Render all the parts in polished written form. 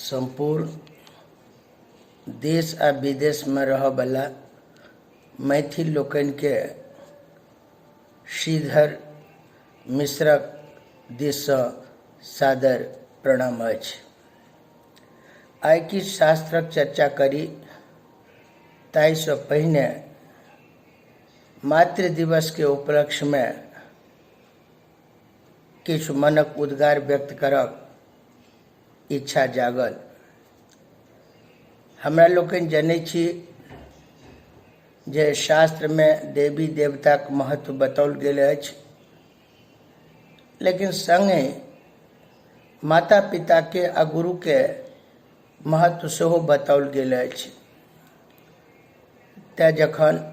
संपूर्ण देश आ विदेश में रहबला मैथिल लोकनि के श्रीधर मिश्रक दिस सादर प्रणाम अछि। आइ किछु शास्त्रक चर्चा करी, ताहिसँ पहिने मातृ दिवस के उपलक्ष्य में किछु मनक उद्गार व्यक्त करब इच्छा जागल। हमरा लोकनि जनै छी जे शास्त्र में देवी देवताक महत्व बताओल गेल अछि, लेकिन संगे माता पिता के आ गुरु के महत्व सेहो बताओल गेल अछि। तैं जखन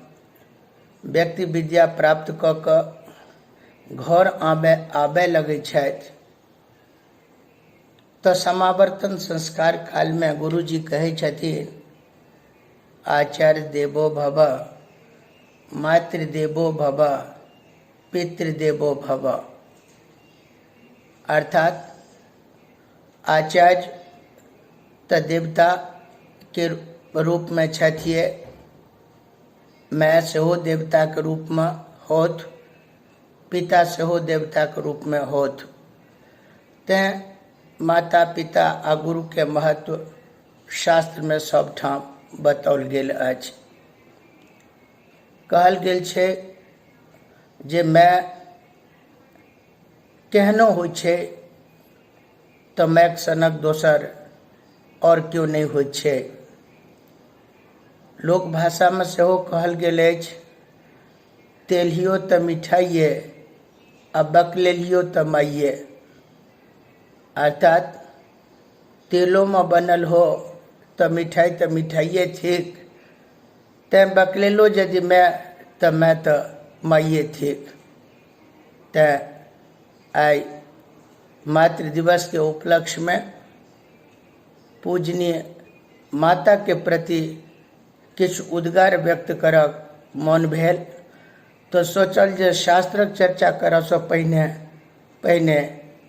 व्यक्ति विद्या प्राप्त कऽ कऽ घर आबय लगै छथि तऽ समावर्तन संस्कार काल में गुरुजी कहै छथिन, आचार्य देवो भव, मातृदेवो भव, पितृदेवो भव। अर्थात आचार्य तऽ देवता के रूप में छथिए, माय सेहो देवता के रूप में होथ, पिता सेहो देवता के रूप में होथ। तैं माता पिता आ गुरु के महत्व शास्त्र में सब ठाम बताओल गेल अछि। कहल गेल छै जे माय केहनो होइ छै तऽ मायक सनक दोसर और क्यों नहीं होइ छै। लोक भाषा में सेहो कहल गेल अछि, तेलियो तऽ मिठाइये आ बकलेलियो तऽ माइये। अर्थात तेलों में बनल हो तो मिठाइये ठीक, तैं बकलेलो यदि मैं तो मैं तो माइये ठीक। तैं आई मातृ दिवस के उपलक्ष्य में पूजनीय माता के प्रति किछु उद्गार व्यक्त करब मन भेल, तो सोचल जे शास्त्रक चर्चा करसँ पहिने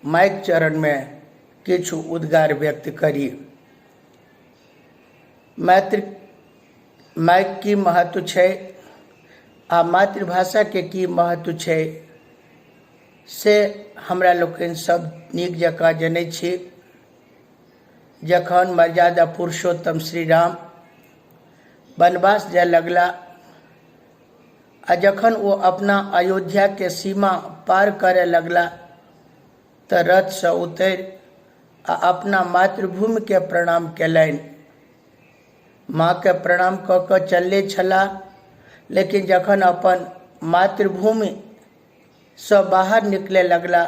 माइक चरण में किछु उद्गार व्यक्त करी। माइक की महत्व छै आ मातृभाषा के की महत्व छै से हमरा लोकनि सब नीक जकाँ जनै छी। जखन मर्यादा पुरुषोत्तम श्री राम वनवास जाय लगला आ जखन वो अपना अयोध्या के सीमा पार करे लगला तऽ रथ से उतरि आ अपना मातृभूमि के प्रणाम केलनि। माँ के प्रणाम कऽ कऽ चलले छलाह, लेकिन जखन अपन मातृभूमि से बाहर निकले लगला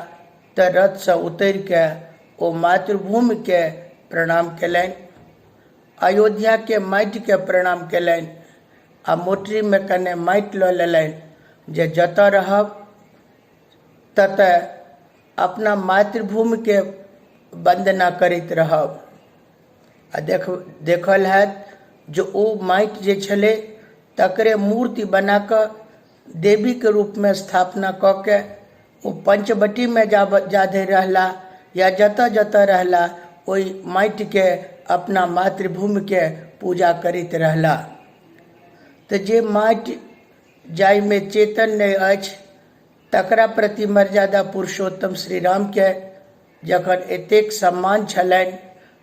तऽ रथ से उतरि के ओ मातृभूमि के प्रणाम केलनि, अयोध्या के माटि के प्रणाम केलनि आ मोटरी में कने माटि लऽ लेलनि जे जतऽ रहब ततऽ अपना मातृभूमि के वंदना करैत रहब। आ देखल हैत जो ओ माटि जे छलै तकरे मूर्ति बना कऽ देवी के रूप में स्थापना कऽ के ओ पंचवटी में जाधरि रहला या जतऽ जतऽ रहला ओहि माटि के अपना मातृभूमि के पूजा करैत रहला। तऽ जे माटि जाहि में चेतन नहीं अछि तकरा प्रति मर्यादा पुरुषोत्तम श्री राम के जखन एतेक सम्मान छलनि,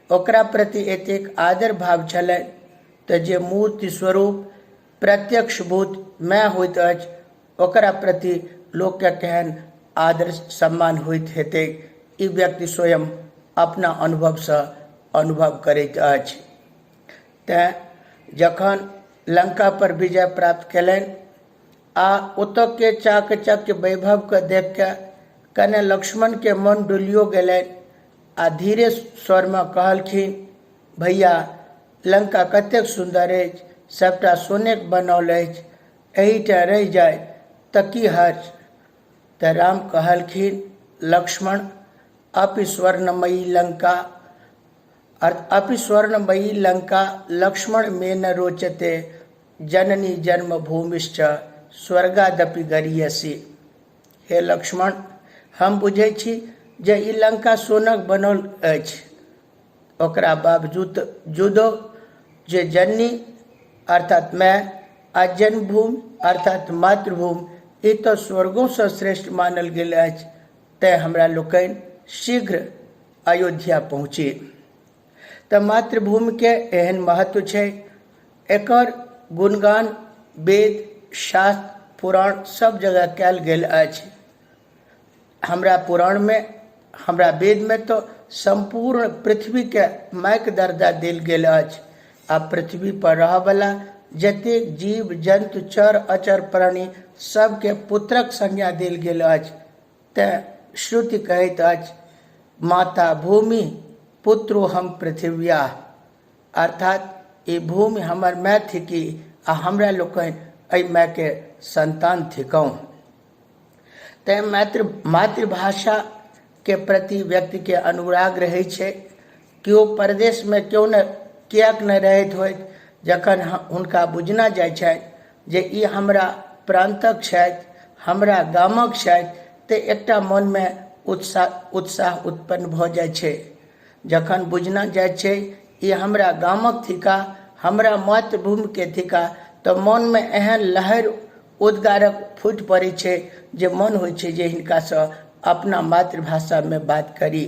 ओकरा प्रति एतेक आदर भाव छलनि, तऽ जे मूर्ति स्वरूप प्रत्यक्षभूत मैं होइत अछि ओकरा प्रति लोक के केहन आदर सम्मान होइत हेतै, ई व्यक्ति स्वयं अपना अनुभव से अनुभव करैत अछि। तैं जखन लंका पर विजय प्राप्त केलनि आ ओतऽ के चाकचक्य वैभव के देख के कने लक्ष्मण के मन डोलियो गेलनि आ धीरे स्वर में कहलखिन, भैया लंका कतेक सुंदर अछि, सबटा सोने के बनाओल अछि, एहिठाम रहि जाय तऽ की हर्ज। तऽ राम कहलखिन, लक्ष्मण अपि स्वर्णमयी लंका लक्ष्मण में न रोचते, जननी जन्म भूमिश्च स्वर्गादपि गरीयसी। हे लक्ष्मण, हम बुझै छी जे ई लंका सोनक बनल अछि, ओकरा बावजूद जुदो जे जननी अर्थात मैं आ जन्मभूमि अर्थात मातृभूमि ई तो स्वर्गों से श्रेष्ठ मानल गेल अछि, तैं हमरा लोकनि शीघ्र अयोध्या पहुँची। तो मातृभूमि के एहन महत्व छै, एकर गुणगान वेद शास्त्र पुराण सब जगह कयल गेल अछि। हमरा पुराण में हमरा वेद में तो संपूर्ण पृथ्वी के मायक दर्जा देल गेल अछि आ पृथ्वी पर रहबला जतेक जीव जंतु चर अचर प्राणी सबके पुत्रक संज्ञा देल गेल अछि। तैं श्रुति कहैत अछि, माता भूमि पुत्रो हम पृथिव्या, अर्थात ये भूमि हमर माय थिकी आ हमरा लोकनि एहि माय के संतान थिकौं। तैं मातृभाषा के प्रति व्यक्ति के अनुराग रहे छै। केओ परदेश में क्यों न कियाक न रहैत होइत, जखन हुनका बुझना जाइ छनि जे ई हमरा प्रांतक छथि, हमरा गामक छथि, ते एकटा मन में उत्साह उत्पन्न भऽ जाइ छै। जखन बुझना जाइ छै ई हमरा गामक थिका, हमरा मातृभूमि के थिका, तो मन में एहन लहर उद्गारक फूट पड़े छै जे मन होइ छै जे हिनका से अपना मातृभाषा में बात करी,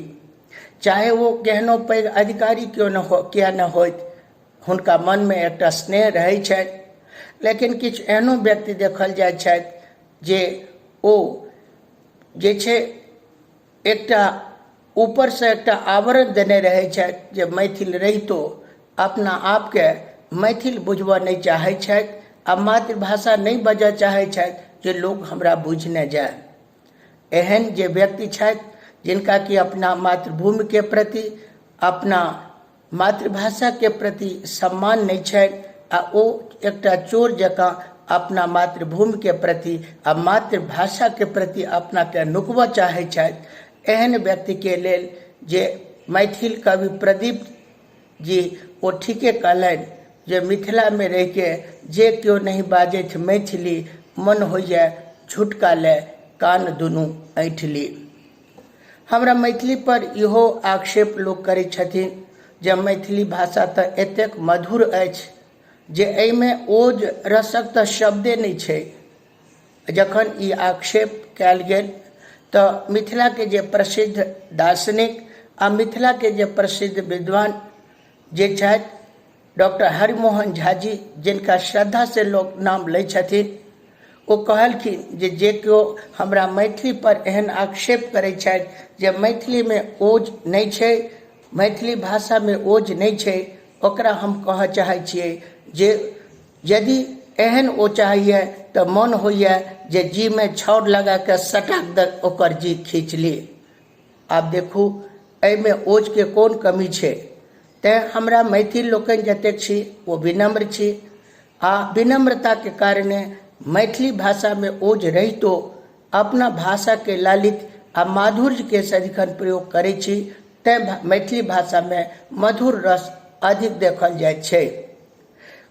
चाहे वो केहनो पैघ अधिकारी क्यों न हो किया न होइत, हुनका मन में एकटा स्नेह रहै छै। लेकिन किछु एहनो व्यक्ति देखल जाइ छथि जे ओ जे छै एकटा ऊपर से एकटा आवरण देने रहै छथि जे मैथिल रहितो अपना आप के मैथिल बुझबऽ नहीं चाहै छथि आ मातृभाषा नहीं बजऽ चाहै छथि जे लोग हमरा बुझ न जाए। एहन जे व्यक्ति छथि जिनका कि अपना मातृभूमि के प्रति अपना मातृभाषा के प्रति सम्मान नहीं छनि आ ओ एकटा चोर जकाँ अपना मातृभूमि के प्रति आ मातृभाषा के प्रति अपना के नुकबऽ चाहै छथि, एहन व्यक्ति के लेल जे मैथिल कवि प्रदीप जी ओ ठीके कहलनि जे मिथिला में रह के जे क्यों नहीं बाजैत मैथिली, मन होइए झुटका ले कान दुनू ऐठली। हमरा मैथिली पर इहो आक्षेप लोग करै छथिन जे मैथिली भाषा तो एतेक मधुर अछि जे एहिमे ओज रसक तो शब्दे नहीं छै। जखन ई आक्षेप कयल गेल तऽ मिथिला के जे प्रसिद्ध दार्शनिक आ मिथिला के जे प्रसिद्ध विद्वान जे छथि डॉक्टर हरिमोहन झा जी, जिनका श्रद्धा से लोग नाम लै छथिन, ओ कहलखिन जे केओ हमरा मैथिली पर एहन आक्षेप करै छथि जे मैथिली में ओज नहीं छै, मैथिली भाषा में ओज नहीं छै, ओकरा हम कहऽ चाहै छियै जे यदि एहन ओ चाहिए तो मन होइए जे जी में छौर लगा के सटाक द ओकर जी खींच ली। आब देखू एहिमे ओज के कोन कमी छै। तैं हमरा मैथिल लोकनि जतेक छी ओ विनम्र छी आ विनम्रता के कारणे मैथिली भाषा में ओज रहितो अपना भाषा के लालित आ माधुर्य के सदिखन प्रयोग करै छी। तैं मैथिली भाषा में मधुर रस अधिक देखल जाइत छै।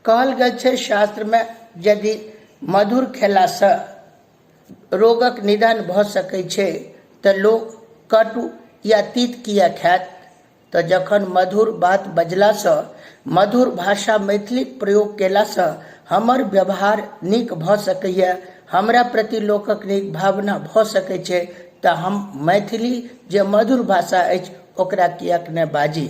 कहल गेल छै शास्त्र में यदि मधुर खेला से रोगक निदान भऽ सकै छै तऽ लोग कटु या तीत किया खायत। तऽ जखन मधुर बात बजला से मधुर भाषा मैथिली प्रयोग केला से हमर व्यवहार नीक भऽ सकैए, हमरा प्रति लोकक नीक भावना भऽ सकै छै, तऽ हम मैथिली जे मधुर भाषा अछि ओकरा कियाक नहि बाजी।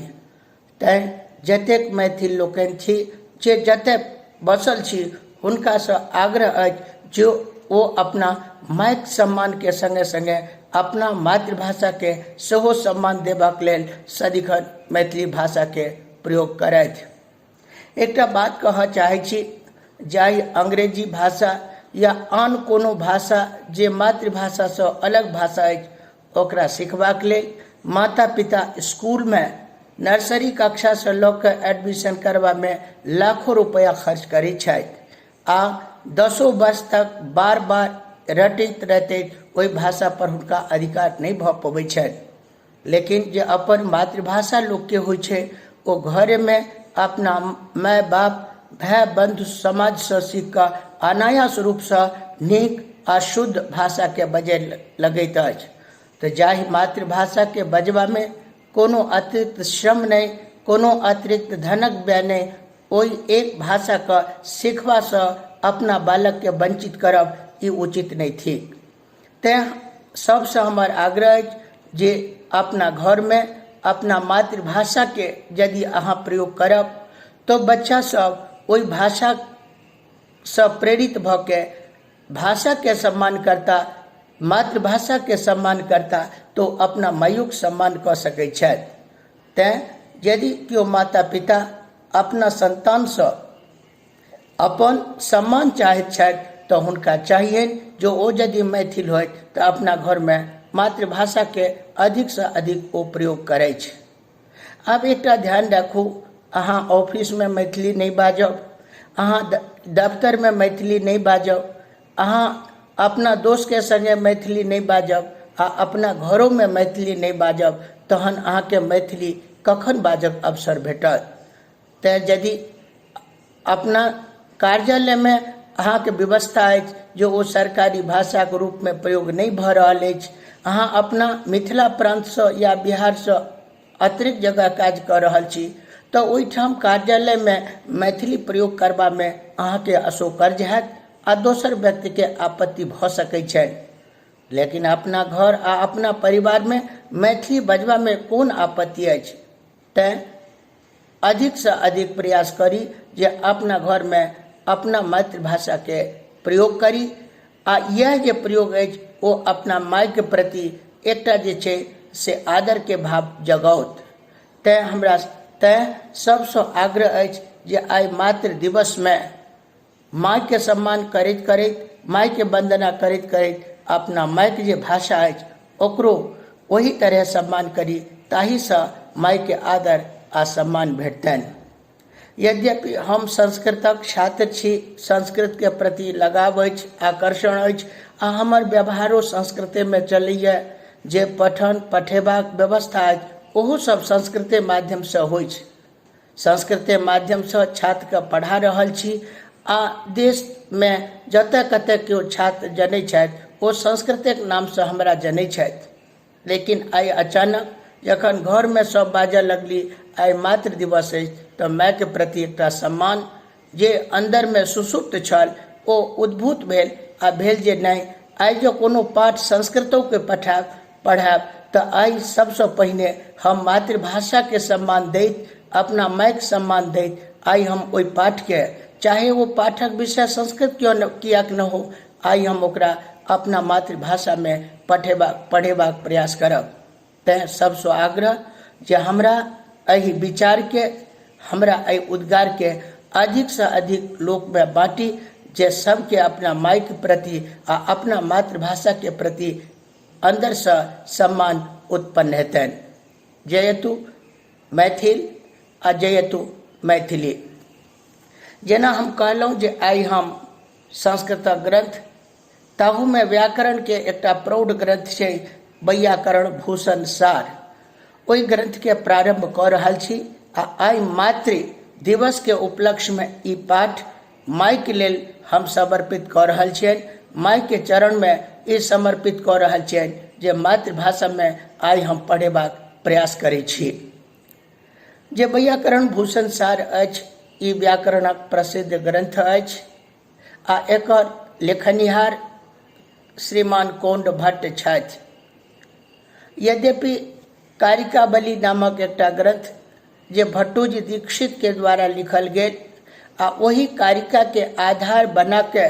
तैं जतेक मैथिल लोकनि छी जे जतय बसल छी हुनका से आग्रह अछि जे ओ अपना मायक सम्मान के संगे संगे अपना मातृभाषा के सेहो सम्मान देबाक लेल सदिखन मैथिली भाषा के प्रयोग करथि। एकटा बात कहऽ चाहै छी, जाहि अंग्रेजी भाषा या आन कोनो भाषा जे मातृभाषा से अलग भाषा अछि ओकरा सिखबाक लेल माता पिता स्कूल में नर्सरी कक्षा से लऽ कऽ एडमिशन करबा में लाखों रुपया खर्च करै छथि आ 10 वर्ष तक बार बार रटैत रटैत ओहि भाषा पर हुनका अधिकार नहीं भऽ पबै छनि। लेकिन जे अपन मातृभाषा लोक के होइ छै ओ घरे में अपना माय बाप भाई बंधु समाज से सीख कऽ अनायास रूप से नीक आ शुद्ध भाषा के बजै लगैत अछि। तऽ जाहि मातृभाषा के बजबा में कोनो अतिरिक्त श्रम नहीं कोनो अतिरिक्त धनक व्यय नहि, ओहि एक भाषा के सीखबा से अपना बालक के वंचित करब ई उचित नहीं थिक। तैं सबसे हमर आग्रह अछि जे अपना घर में अपना मातृभाषा के यदि अहाँ प्रयोग करब तो बच्चा सब ओहि भाषा से प्रेरित भ के भाषा के सम्मान करता, मातृभाषा के सम्मान करता तो अपना मायुक सम्मान क सकै छथि। तैं यदि केओ माता पिता अपना संतान से अपन सम्मान चाहैत छथि तो हुनका चाहिए जो ओ यदि मैथिल होत तो अपना घर में मातृभाषा के अधिक से अधिक ओ प्रयोग करे छै। आब एकटा ध्यान राखू, अहाँ ऑफिस में मैथिली नहीं बाजब, अहाँ दफ्तर में मैथिली नहीं बाजब, अहाँ अपना दोस्त के संगे मैथिली नहीं बाजब आ अपना घरों में मैथिली नहीं बाजब, तहन अहाँ के मैथिली कखन बाजक अवसर भेटत। तैं यदि अपना कार्यालय में अहाँ के व्यवस्था अछि जो ओ सरकारी भाषा के रूप में प्रयोग नहीं भ रहल अछि, अहाँ अपना मिथिला प्रांत से या बिहार से अतिरिक्त जगह काज कर रहल छी तो ओहिठाम कार्यालय में मैथिली प्रयोग करबा में अहाँ के असोकर्ज हैत आ दोसर व्यक्ति के आपत्ति भ सकै छै। लेकिन अपना घर आ अपना परिवार में मैथिली बजबा में कोन आपत्ति अछि। तैं अधिक से अधिक प्रयास करी जे अपना घर में अपना मातृभाषा के प्रयोग करी आ यह जे प्रयोग अछि ओ अपना माय के प्रति एकटा जे छै से आदर के भाव जगाओत। तैं सबसे आग्रह अछि जे आइ मातृ दिवस में माय के सम्मान करैत करैत, माय के वंदना करैत करैत अपना माय के जे भाषा अछि ओकरो ओही तरह सम्मान करी, ताहि से माय के आदर आ सम्मान भेटतनि। यद्यपि हम संस्कृतक छात्र छी, संस्कृत के प्रति लगाव अछि, आकर्षण अछि आ हमर व्यवहारो संस्कृते में चलैया, जे पठन पठेबाक व्यवस्था अछि ओहो सब संस्कृते माध्यम से होइ छै। संस्कृते माध्यम से छात्र के पढ़ा रहल छी आ देश में जतऽ कतऽ केओ छात्र जनै छथि ओ संस्कृते के नाम से हमरा जनै छथि। लेकिन आइ अचानक जखन घर में सब बाजऽ लगली आइ मातृ दिवस अछि तो माय के प्रति एकटा सम्मान जे अंदर में सुसुप्त छल ओ उद्भूत भेल आ भेल जे नहीं आइ जो कोनो पाठ संस्कृतों के पढ़ाब तो आइ सबसे पहिने हम मातृभाषा के सम्मान दैत, अपना माय के सम्मान दैत आइ हम ओहि पाठ के, चाहे वो पाठक विषय संस्कृत कियाक न हो, आइ हम ओकरा अपना मातृभाषा में पढ़ेबाक प्रयास करब। तैं सबसे आग्रह जे हमरा एहि विचार के, हमरा एहि उद्गार के अधिक से अधिक लोक में बाँटी जे सबके अपना माय के प्रति आ अपना मातृभाषा के प्रति अंदर से सम्मान उत्पन्न हेतनि। जयतु मैथिल आ जयतु मैथिली। जेना हम कहलहुँ जे आइ हम संस्कृतक ग्रंथ, ताहू में व्याकरण के एकटा प्रौढ़ ग्रंथ छै वैयाकरण भूषण सार, ओहि ग्रंथ के प्रारंभ कऽ रहल छी आ आइ मातृ दिवस के उपलक्ष्य में ई पाठ माय के लेल हम समर्पित कऽ रहल छियनि, माय के चरण में ई समर्पित कऽ रहल छियनि जे मातृभाषा में आइ हम पढ़ेबाक प्रयास करै छी। जे वैयाकरण भूषण सार अछि ई व्याकरणक प्रसिद्ध ग्रंथ अछि आ एकर लेखनिहार श्रीमान कोंड भट्ट छथि। यद्यपि कारिकावली नामक एकटा ग्रंथ जे भट्टोजी दीक्षित के द्वारा लिखल गेल आ वही कारिका के आधार बना के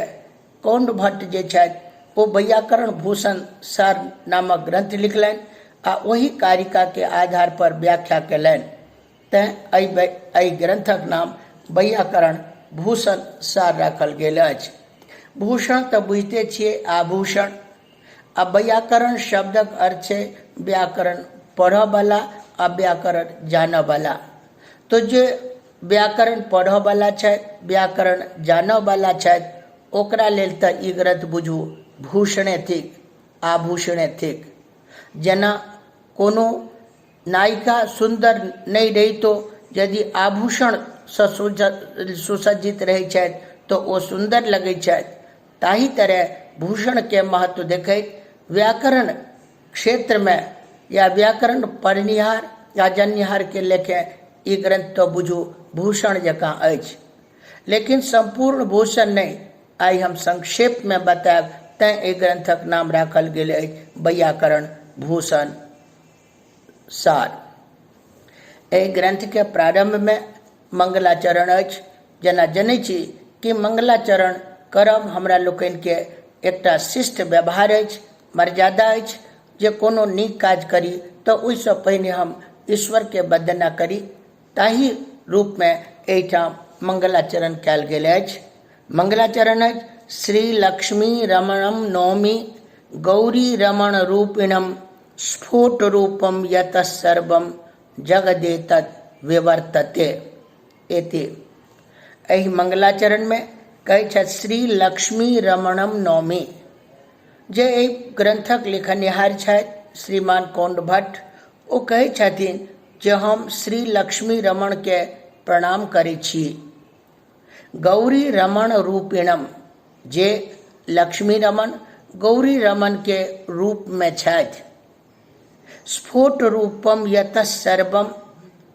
कोंड भट्ट जे छथि ओ वैयाकरण भूषण सार नामक ग्रंथ लिखलनि आ वही कारिका के आधार पर व्याख्या कयलनि। तैं एहि ग्रंथक नाम वैयाकरण भूषण सार राखल गेल अछि। भूषण तऽ बुझिते छियै आभूषण, आ व्याकरण शब्दक अर्थ छै व्याकरण पढ़ऽ वाला आ व्याकरण जानऽ वाला। तो जे व्याकरण पढ़ऽ वाला छथि, व्याकरण जानऽ वाला छथि, ओकरा लेल तऽ ई ग्रंथ बुझू भूषणे थिक, आभूषणे थिक। जेना कोनो नायिका सुंदर नहीं रहितो यदि आभूषण से सुसज्जित रहै छथि तो ओ सुंदर लगै छथि। ताही तरह भूषण के महत्व देखैत व्याकरण क्षेत्र में या व्याकरण पढ़निहार या जननिहार के लेखे ई ग्रंथ तो बुझू भूषण जकाँ अछि, लेकिन संपूर्ण भूषण नहीं। आई हम संक्षेप में बतायब, तैं एहि ग्रंथक नाम राखल गेल अछि वैयाकरण भूषण सार। एहि ग्रंथ के प्रारंभ में मंगलाचरण अछि। जेना जनै छी कि मंगलाचरण करब हमरा लोकनि के एकटा शिष्ट व्यवहार अछि, मर्यादा अछि। जे कोनो नीक काज करी तऽ ओहिसँ पहिने हम ईश्वर के वंदना करी, ताहि रूप में एहिठाम मंगलाचरण कयल गेल अछि। मंगलाचरण अछि, श्री लक्ष्मी रमणम नौमि गौरी रमण रूपिणम स्फुट रूपम यतः सर्वम जगदेतत् विवर्तते। एति एहि मंगलाचरण में कहै छथि श्री लक्ष्मी रमणम नौमि। जे एहि ग्रंथक लिखनिहार छथि श्रीमान कौंड भट्ट, ओ कहै छथिन जे हम श्री लक्ष्मी रमण के प्रणाम करै छी। गौरी रमण रूपिणम, जे लक्ष्मी रमण गौरी रमण के रूप में छथि। स्फुट रूपम यतः सर्वम,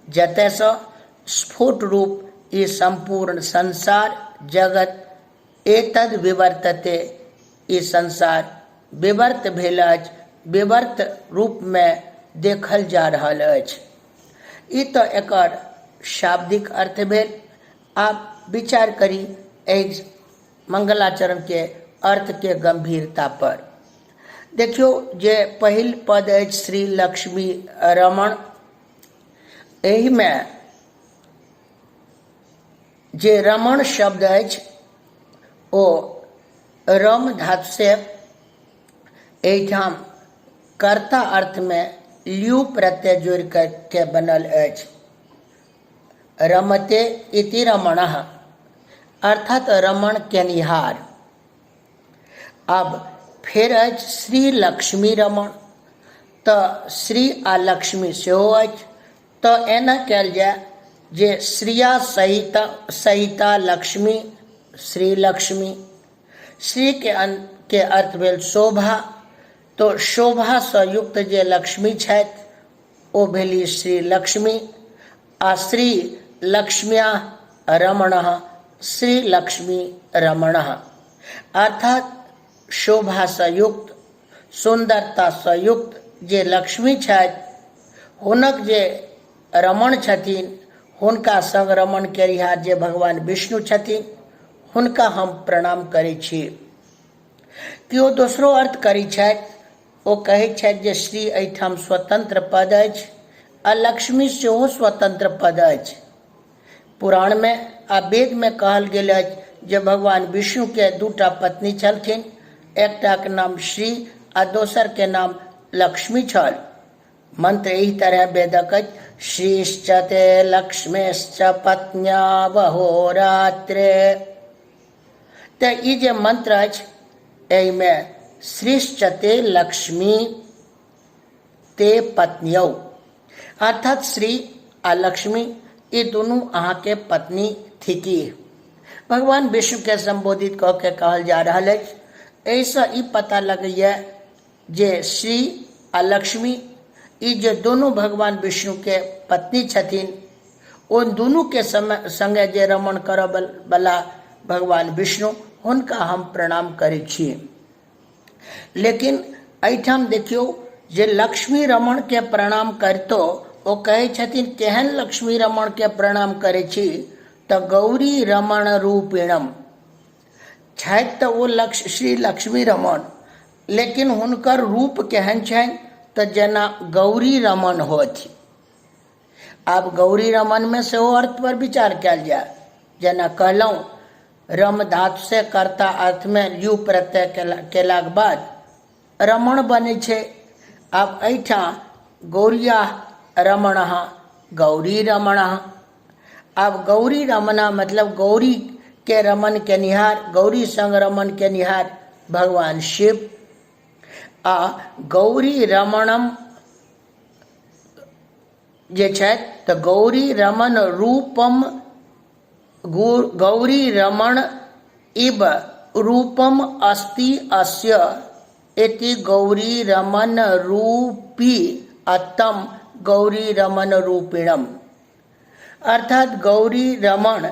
जतय सँ स्फुट रूप ई संपूर्ण संसार जगत, एतद विवर्तते ई संसार विवर्त भेल अछि, विवर्त रूप में देखल जा रहल अछि। ई तो एकर शाब्दिक अर्थ भेल। आप विचार करी एहि मंगलाचरण के अर्थ के गंभीरता पर। देखियो जे पहिल पद अछि श्री लक्ष्मी रमण, एहि में जे रमण शब्द अछि ओ रम धातु से एहिठाम कर्ता अर्थ में ल्यू प्रत्यय जोड़ के बनल अछि। रमते इति रमणः, अर्थात रमण केनिहार। अब फिर अछि श्री लक्ष्मी रमण, तऽ श्री आ लक्ष्मी सेहो अछि। तऽ एना कयल जाय जे श्रिया सहिता लक्ष्मी, श्री लक्ष्मी। श्री के अर्थ भेल शोभा, तो शोभा सँ युक्त जे लक्ष्मी छथि ओ भेली श्री लक्ष्मी। आ श्री लक्ष्म्या रमणः, श्री लक्ष्मी रमणः, अर्थात शोभा सँ युक्त, सुंदरता सँ युक्त जे लक्ष्मी छथि, हुनक जे रमण छथिन, हुनका संग रमण केनिहार जे भगवान विष्णु छथिन, हुनका हम प्रणाम करै छी। केओ दोसरो अर्थ करै छथि, ओ कहै छथि जे श्री एहिठाम स्वतंत्र पद अछि आ लक्ष्मी सेहो स्वतंत्र पद अछि। पुराण में आ वेद में कहल गेल अछि जे भगवान विष्णु के दूटा पत्नी छलथिन, एकटा के नाम श्री आ दोसर के नाम लक्ष्मी छल। मंत्र एहि तरह वेदक अछि, श्रीश्च ते लक्ष्मीश्च पत्न्या वहोरात्रे। तऽ ई जे मंत्र अछि एहि में श्रीश्च ते लक्ष्मी ते पत्न्यौ, अर्थात श्री आ लक्ष्मी ई दुनू अहाँ के पत्नी थिकी। भगवान विष्णु के संबोधित कऽ के कहल जा रहल अछि। एहिसँ ई पता लगैया जे श्री आ लक्ष्मी ई जे दोनों भगवान विष्णु के पत्नी छथिन, उन दुनू के संगे जे रमण करब बला भगवान विष्णु, हुनका हम प्रणाम करै छी। लेकिन एहिठाम देखियो जे लक्ष्मी रमण के प्रणाम करितो ओ कहै छथिन केहन लक्ष्मी रमण के प्रणाम करै छी, तऽ गौरी रमण रूपिणम छथि। तऽ ओ श्री लक्ष्मी रमण, लेकिन हुनकर रूप केहन छनि, तऽ जेना गौरी रमण होथि। आब गौरी रमण में सेहो अर्थ पर विचार कयल जाय। जेना कहलहुँ रम धातु से कर्ता अर्थ में ल्यू प्रत्यय केलाक बाद रमण बनै छै। आब एहिठाम गौरिया रमणः, गौरी रमणः। आब गौरी रमणा मतलब गौरी के रमण केनिहार, गौरी संग रमण केनिहार भगवान शिव। आ गौरी रमणम जे छथि तऽ गौरी रमण रूपम, गौरी रमण इव रूपम अस्ति अस्य इति गौरी रमण रूपी अतम गौरी रमण रूपिणम। अर्थात गौरी रमण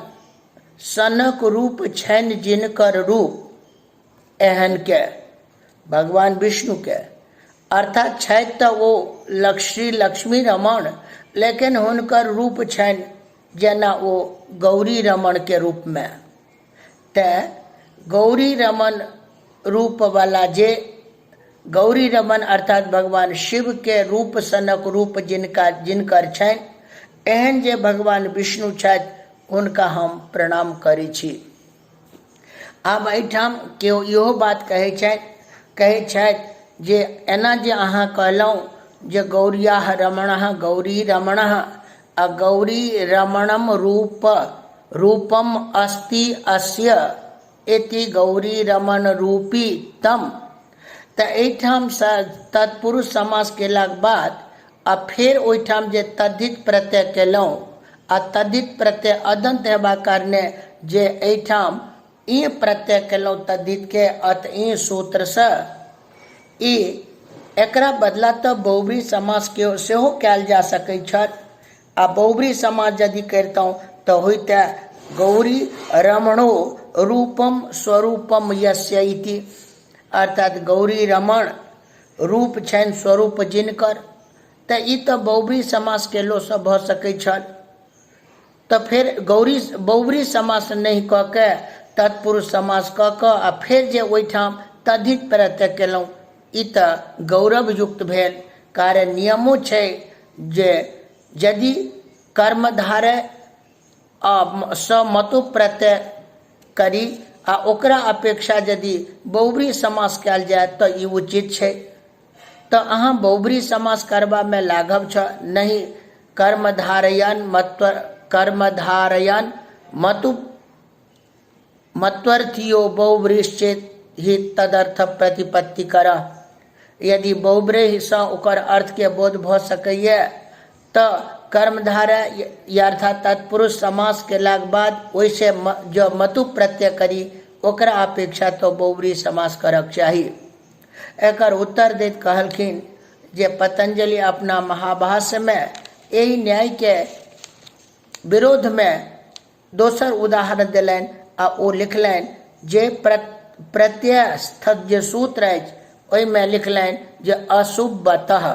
सनक रूप छन जिनकर रूप एहन के भगवान विष्णु के, अर्थात छथि तो वो श्री लक्ष्मी रमण, लेकिन हुनकर रूप छनि जेना वो गौरी रमण के रूप में। ते गौरी रमण रूप वाला जे गौरी रमण अर्थात भगवान शिव के रूप सनक रूप जिनकर छनि एहन जे भगवान विष्णु छथि हुनका हम प्रणाम करै छी। आब एहिठाम केओ इहो बात कहै छथि जे एना जे अहाँ कहलहुँ जे गौरियाः रमणः गौरी रमणः आ गौरी रमणम रूपम अस्ति अस्य इति गौरी रमण रूपी तम। तऽ एहिठाम तत्पुरुष समास केलाक बाद आ फेर ओहिठाम जे तद्धित प्रत्यय केलहुँ आ तद्धित प्रत्यय अदंत हेबाक कारणे जे एहिठाम ई प्रत्यय केलहुँ तद्धित के अत ई सूत्र से ई एकरा बदला तऽ बहुब्री समास के सेहो कयल जा सकैत छथि। आ बहुब्री समास यदि करितहुँ तऽ होइते गौरी रमणो रूपम स्वरूपम यस्य इति, अर्थात गौरी रमण रूप छनि स्वरूप जिनकर, तऽ ई तऽ बहुब्री समास केलो से भऽ सकैत छल। तऽ फेर बहुब्री समास नहि कऽ के तत्पुरुष समास कऽ कऽ आ फेर जे ओहिठाम तद्धित प्रत्यय केलहुँ ई तऽ गौरवयुक्त भेल। कारण नियमो छै जे यदि कर्मधारय स मतु प्रत्यय करी आ ओकरा अपेक्षा यदि बहुब्री समास कयल जाय तऽ ई उचित छै। तऽ अहाँ बहुब्री समास करबामे लाघव छ नहीं कर्मधारयन मत्वर्थीयो बहुब्रीश्चेत ही तदर्थ प्रतिपत्ति कर। यदि बहुब्री सँ ओकर अर्थ के बोध भऽ सकैए तऽ कर्मधारय अर्थात तत्पुरुष समास केलाक बाद ओहिसे जो मतु प्रत्यय करी ओकरा अपेक्षा तो बहुब्री समास करक चाही। एकर उत्तर दैत कहलखिन जे पतंजलि अपना महाभाष्य में एहि न्याय के विरोध में दोसर उदाहरण देलनि आ ओ लिखलनि जे प्रत्ययस्थ जे सूत्र अछि ओहिमे लिखलनि जे अशुभतः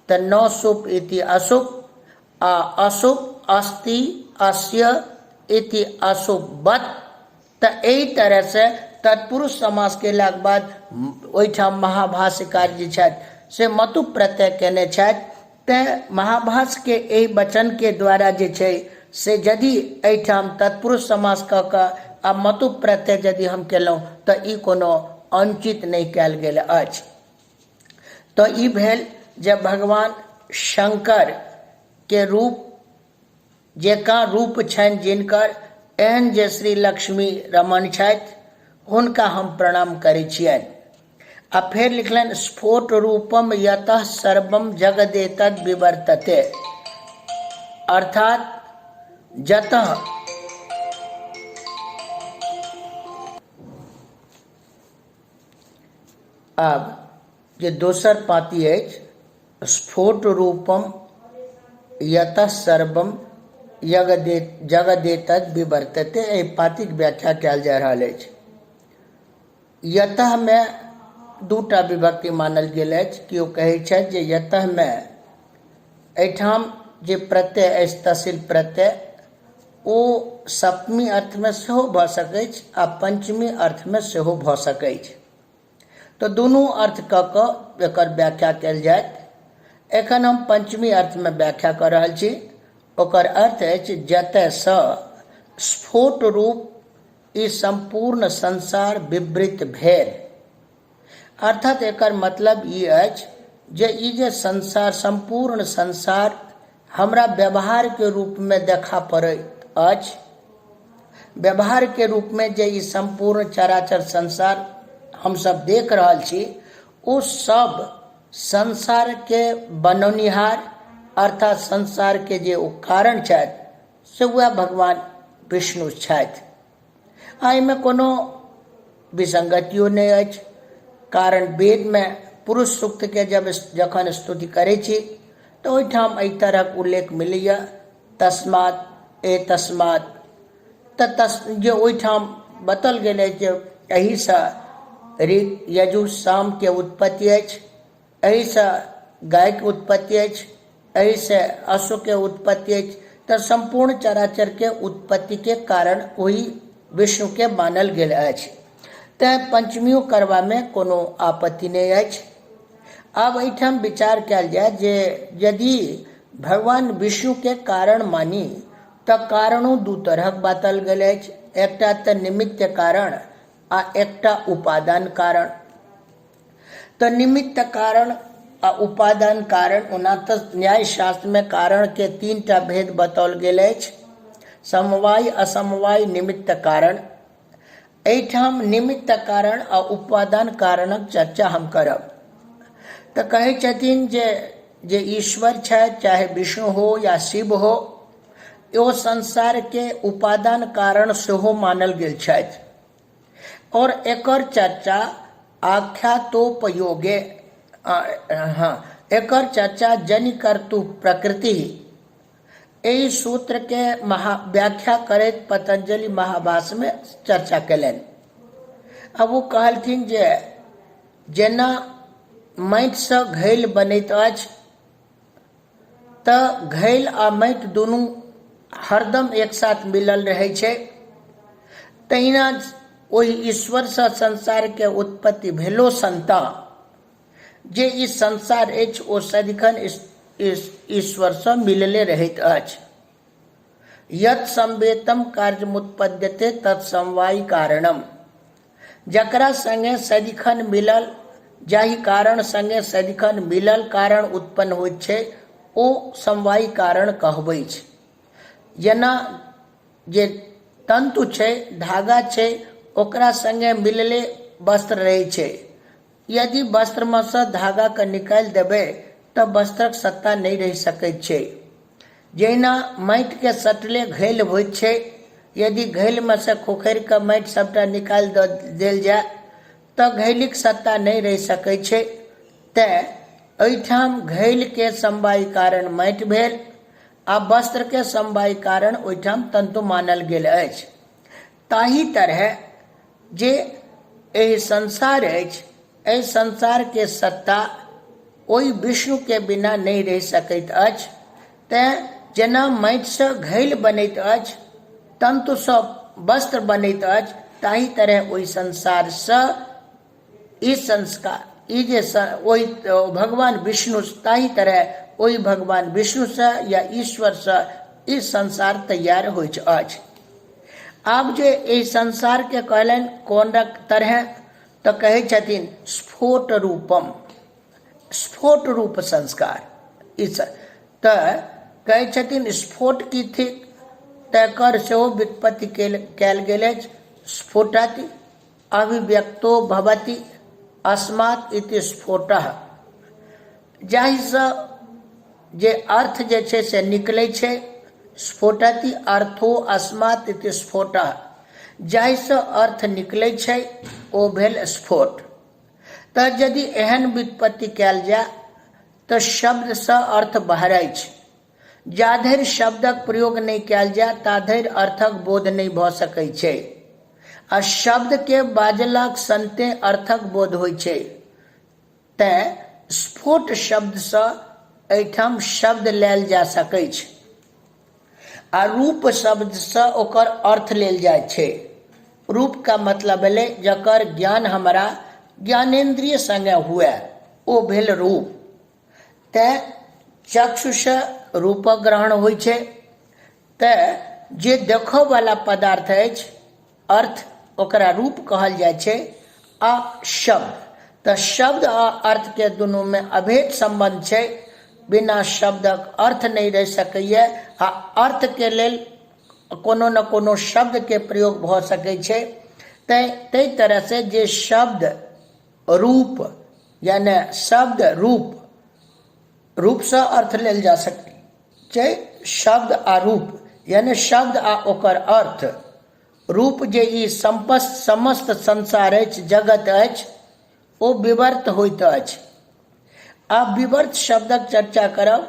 तऽ न शुभ इति अशुभ आ अशुभ अस्ति अस्य इति अशुभवत्। तऽ एहि तरह से तत्पुरुष समास केलाक बाद ओहिठाम महाभाष्यकार जे छथि से मतु प्रत्यय केने छथि। तेँ महाभाष्य के एहि वचन के द्वारा जे छै से यदि एहिठाम तत्पुरुष समास कऽ कऽ आ मतु प्रत्यय यदि हम केलहुँ तऽ ई कोनो अनुचित नहि कयल गेल अछि। तऽ ई भेल जे भगवान शंकर के रूप जेका रूप छनि जिनकर एहन जे श्री लक्ष्मी रमण छथि हुनका हम प्रणाम करै छियनि। आ फेर लिखलनि स्फोट रूपम यतः सर्वम जगदेतद विवर्तते, अर्थात जतः आब जे दोसर पाँति अछि स्फोट रूपम यतः सर्वम जगदेतद विवर्तते, एहि पाँतिक व्याख्या कयल जा रहल अछि। यतः में दूटा विभक्ति मानल गेल अछि। केओ कहैत छथि जे यतः में एहिठाम जे प्रत्यय अछि तसिल प्रत्यय ओ सप्तमी अर्थ में सेहो भऽ सकैत अछि आ पंचमी अर्थ में सेहो भऽ सकैत अछि। तऽ दुनू अर्थ कऽ कऽ एकर व्याख्या कयल जायत। एखन हम पंचमी अर्थ में व्याख्या कऽ रहल छी। ओकर अर्थ अछि जतय सँ स्फोट रूप ई संपूर्ण संसार विवृत भेल, अर्थात एकर मतलब ई अछि जे ई जे संसार संपूर्ण संसार हमरा व्यवहार के रूप में देखा पड़ैत अछि। व्यवहार के रूप में जे ई संपूर्ण चराचर संसार हमसब देख रहल छी ओ सब संसार के बनौनिहार अर्थात संसार के जे ओ कारण छथि से वह भगवान विष्णु छथि। एहिमे कोनो विसंगतियो नहि अछि। कारण वेद में पुरुष सूक्त के जखन स्तुति करै छी तऽ ओहिठाम एहि तरहक उल्लेख मिलैया तस्मात् ए तस्मात जे ओहिठाम बतल गेलै जे एहिसँ ऋग यजु साम के उत्पत्ति अछि, एहिसँ गाय के उत्पत्ति अछि, एहिसँ अश्व के उत्पत्ति अछि, तऽ संपूर्ण चराचर के उत्पत्ति के कारण ओहि विष्णु के मानल गेल अछि। तैं पंचमियो करबा में कोनो आपत्ति नहीं अछि। आब एहिठाम विचार कयल जाय जे यदि भगवान विष्णु के कारण मानी तऽ कारणो दू तरहक बातल गेल अछि, एकटा तऽ निमित्त कारण आ एकटा उपादान कारण। तऽ निमित्त कारण आ उपादान कारण, ओना तऽ न्याय शास्त्र में कारण के 3टा भेद बताओल गेल अछि, समवाय, असमवाय, निमित्त कारण। एहिठाम निमित्त कारण आ उपादान कारणक चर्चा हम करब। तऽ कहै छथिन जे ईश्वर छथि, चाहे विष्णु हो या शिव हो, ओ संसार के उपादान कारण सेहो मानल गेल छथि। और एकर चर्चा आख्यातोपयोगे, एकर चर्चा जनिकर्तु प्रकृति, एहि सूत्र के व्याख्या करैत पतंजलि महाभाष्य में चर्चा कयलनि। अब वो कहलखिन जे जेना माटिसँ घैल बनैत अछि तऽ घैल आ माटि दुनू हरदम एक साथ मिलल रहै छै, तहिना ओहि ईश्वरसँ संसार के उत्पत्ति भेलो संता जे ई संसार अछि ओ सदिखन ईश्वरसँ मिलले रहैत अछि। यत् संवेतम कार्यमुत्पद्यते तत्समवायी कारणम, जकरा संगे सदिखन मिलल, जाहि कारण संगे सदिखन मिलल कारण उत्पन्न होइत छै, ओ समवायी कारण कहबै छै। जेना जे तंतु छै, धागा छै, ओकरा संगे मिलले वस्त्र रहै छै। यदि वस्त्र में से धागा के निकालि देबै तऽ वस्त्रक सत्ता नहीं रहि सकैत छै। जहिना माटि के सटले घैल होइत छै, यदि घैल में से खोखरि के माटि सबटा निकालि देल जाय तऽ घैलिक सत्ता नहीं रहि सकैत छै। तें एहिठाम घैल के समवायी कारण माटि भेल आ वस्त्र के समवायी कारण ओहिठाम तंतु मानल गेल अछि। ताही तरह जे एहि संसार अछि, एहि संसार के सत्ता ओहि विष्णु के बिना नहीं रहि सकैत अछि। तें जेना माटिसँ घैल बनैत अछि, तंतुसँ वस्त्र बनैत अछि, ताही तरह ओहि संसारसँ ई संस्कार ओहि भगवान विष्णु, ताही तरह ओहि भगवान विष्णुसँ या ईश्वरसँ ई संसार तैयार होइत अछि। आब जे एहि संसार के कहलनि कोन तरह, तऽ कहै छथिन स्फोट रूपम, स्फोट रूप संस्कार। तऽ कहै छथिन स्फोट की थिक, तकर सेहो व्युत्पत्ति कयल गेल अछि। स्फोटाति अभिव्यक्तो भवति अस्मात् इति स्फोटः, जाहिसँ जे अर्थ जे छै से निकलै छै। स्फोटति अर्थो अस्मात् इति स्फोटः, जाहिसँ अर्थ निकलै छै ओ भेल स्फोट। तऽ यदि एहन व्युत्पत्ति कयल जाय तऽ शब्दसँ अर्थ बहरै छै। जा धरि शब्दक प्रयोग नहीं कयल जाय ता धरि अर्थक बोध नहीं भऽ सकै छै, आ शब्द के बाजलाक संते अर्थक बोध होइ छै। तें स्फोट शब्दसँ एहिठाम शब्द लेल जा सकै छै, आ रूप शब्दसँ ओकर अर्थ लेल जाइ छै। रूप का मतलब भेलै जकर ज्ञान हमरा ज्ञानेन्द्रिय संगे हुए, ओ भेल रूप। तें चक्षुसँ रूपक ग्रहण होइ छै। तऽ जे देखऽ वाला पदार्थ अछि, अर्थ, ओकरा रूप कहल जाइ छै। आ शब्द, तऽ शब्द आ अर्थ के दुनू में अभेद संबंध छै। बिना शब्दक अर्थ नहीं रहि सकैए, आ अर्थ के लेल कोनो न कोनो शब्द के प्रयोग भऽ सकै छै। ताहि तरह से जे शब्द रूप, यानी शब्द रूप, रूपसँ अर्थ लेल जा सकै छै। शब्द आ रूप, यानी शब्द आ ओकर अर्थ। रूप जे ई समस्त संसार अछि, जगत अछि, ओ विवर्त होइत अछि। आब विवर्त शब्दक चर्चा करब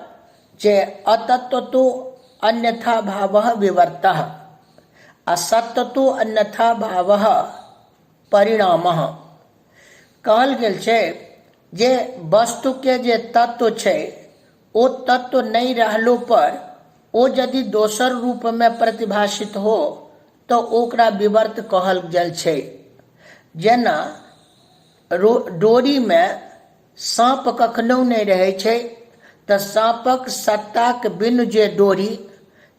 जे अतत्वतो अन्यथा भावः विवर्तः असत्तो अन्यथा भावः परिणामः। कहल गेल छै जे वस्तु के जे तत्व छै ओ तत्व नहीं रहलो पर ओ यदि दोसर रूप में प्रतिभाषित हो तो ओकरा विवर्त कहल गेल छै। जेना डोरी में साँप कखनो नहीं रहे छै तऽ साँपक सत्ताक बिनु जे डोरी,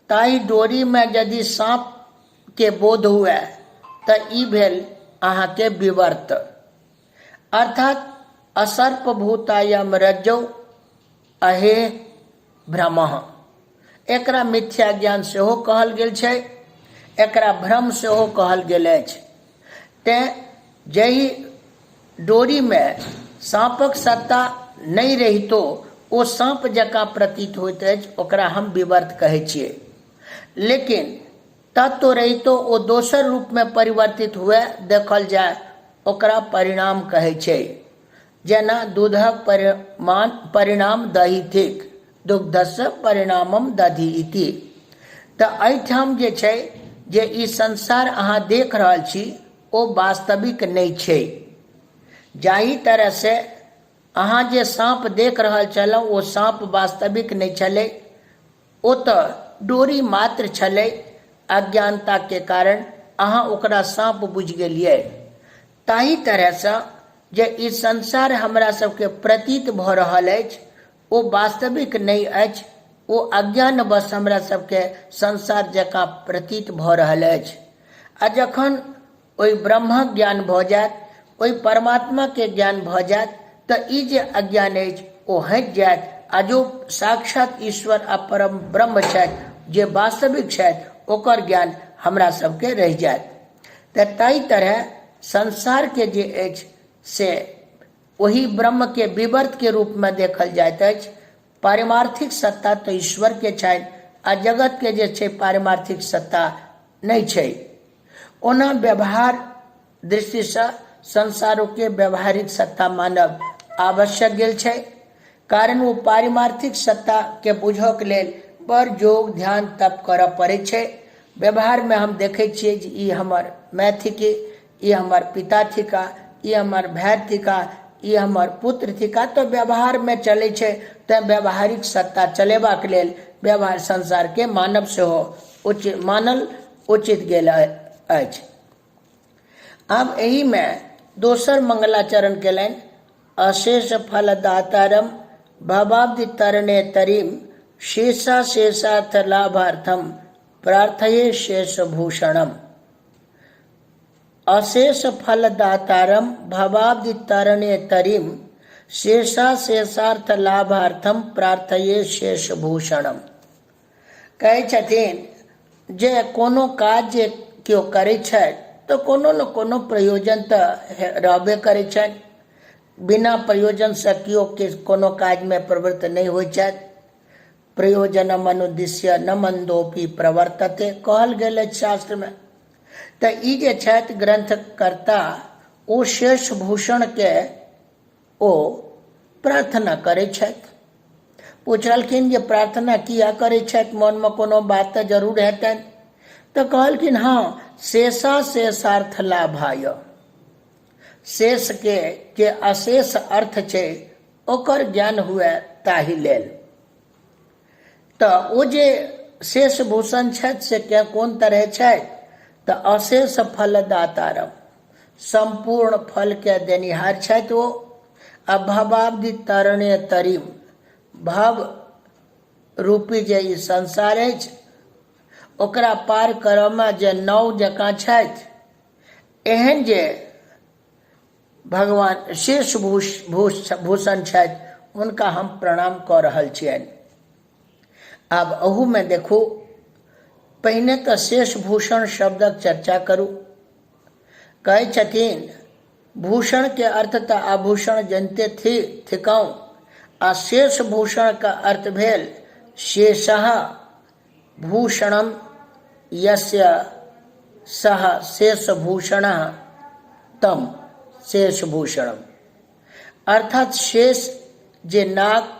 ताहि डोरी में यदि साँप के बोध हुए तऽ ई भेल अहाँ के विवर्त। अर्थात असर्पभूतायम रज्जौ अहे भ्रमः। एकरा मिथ्या ज्ञान सेहो कहल गेल छै, एकरा भ्रम सेहो कहल गेल अछि। तें जहि डोरी में साँपक सत्ता नहीं रहितो ओ साँप जकाँ प्रतीत होइत अछि, ओकरा हम विवर्त कहै छियै। लेकिन तत्व रहितो ओ दोसर रूप में परिवर्तित हुए देखल जाय, ओकरा परिणाम कहै छै। जेना दूधक परिणाम दही थिक, दुग्धस्य परिणामम दधी इति। तऽ एहिठाम जे छै जे ई संसार अहाँ देख रहल छी ओ वास्तविक नहीं छै। जाहि तरह से अहाँ जे साँप देख रहल छलहुँ ओ साँप वास्तविक नहीं छलै, ओ तऽ डोरी मात्र छलै। अज्ञानता के कारण अहाँ ओकरा साँप बुझि गेलियै। ताहि तरह से जे ई संसार हमरा सबके प्रतीत भऽ रहल अछि ओ वास्तविक नहीं अछि, ओ अज्ञानवश हमरा सबके संसार जकाँ प्रतीत भऽ रहल अछि। आ जखन ओहि ब्रह्मक ज्ञान भऽ जायत, ओहि परमात्मा के ज्ञान भऽ जायत तऽ ई जे अज्ञान अछि ओ हटि जायत, आ जो साक्षात ईश्वर आ परम ब्रह्म छथि, जे वास्तविक छथि, ओकर ज्ञान हमरा सबके रहि जायत। तऽ ताहि तरह संसार के जे अछि से वही ब्रह्म के विवर्त के रूप में देखल जाइत अछि। पारमार्थिक सत्ता तो ईश्वर के छनि आ जगत के जे छै पारमार्थिक सत्ता नहीं छै। ओना व्यवहार दृष्टि से संसारों के व्यवहारिक सत्ता मानब आवश्यक गेल छै, कारण वो पारमार्थिक सत्ता के बुझक लेल बड़ योग ध्यान तप करऽ पड़ै छै। व्यवहार में हम देखे छियै जे ई हमर माय थिके, ई हमर पिता थिका, ई हमर भाय थिका, ई हमर पुत्र थिका, तो व्यवहार में चले छै। तऽ व्यवहारिक सत्ता चलेबाक लेल व्यवहार संसार के मानव सेहो उचित मानल उचित गेल अछि। आब एही में दोसर मंगलाचरण केलनि, अशेष फलदातारम भवाब्धि तरणे तरीम शेषा शेषार्थ लाभार्थम प्रार्थये शेष भूषणम। अशेष फलदातारम भवाब्धि तरणे तरीम शेषा शेषार्थ लाभार्थम प्रार्थये शेष भूषणम। कहै छथिन जे कोनो काज जे केओ करै छथि तऽ कोनो न कोनो प्रयोजन तऽ रहबे करै छनि। बिना प्रयोजन से केओ के कोनो काज में प्रवृत्त नहीं होइ छथि। प्रयोजनम अनुद्दिश्य न मंदोपि प्रवर्तते कहल गेल अछि शास्त्र में। तऽ ई जे छथि ग्रंथकर्ता ओ शेष भूषण के ओ प्रार्थना करै छथि। पूछलखिन जे प्रार्थना किया करै छथि, मन में कोनो बात तऽ जरूर हेतनि। तऽ कहलखिन हाँ, शेषा शेषार्थ लाभाय। शेष के जे अशेष अर्थ छै ओकर ज्ञान हुए ताहि लेल। तऽ ओ जे शेष भूषण छथि से क्या कोन तरह छथि, तऽ अशेष फलदातारम, संपूर्ण फल के देनिहार छथि ओ। भवाब्धि तरणे तरीम, भव रूपी जे ई संसार अछि ओकरा पार करऽ में जे नाव जकाँ छथि, एहन जे भगवान शेष भूषण छथि हुनका हम प्रणाम कऽ रहल छियनि। आब अहू में देखू, पहिने तऽ शेष भूषण शब्दक चर्चा करू। कहै छथिन भूषण के अर्थ तऽ आभूषण जनते थिकौं, आ शेष भूषण का अर्थ भेल शेषः भूषणम यस्य सह शेष भूषणः तम शेष भूषणम। अर्थात शेष जे नाग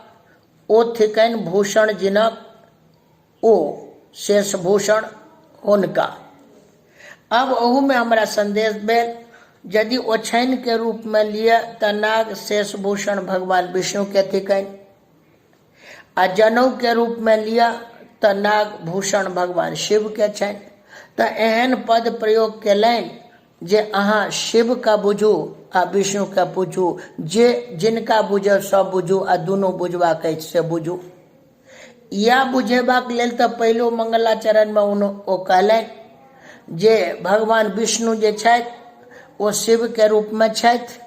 ओ थिकनि भूषण जिनक ओ शेषभूषण हुनका। अब ओहू में हमरा संदेश भेल, यदि ओछैन के रूप में लिए तो नाग शेषभूषण भगवान विष्णु के थिकनि, आ जनऊ के रूप में लिया तो नाग भूषण भगवान शिव के छनि। तो एहन पद प्रयोग केलनि जे अहाँ शिव का बुझू आ विष्णु का पूछू, जे जिनका बुझब सब बुझू आ दुनू बुझबाक अछि से बुझू। या बुझेबाक लेल तो पहिलो मंगलाचरण में ओ कहलनि जे भगवान विष्णु जे छथि ओ शिव के रूप में छथि।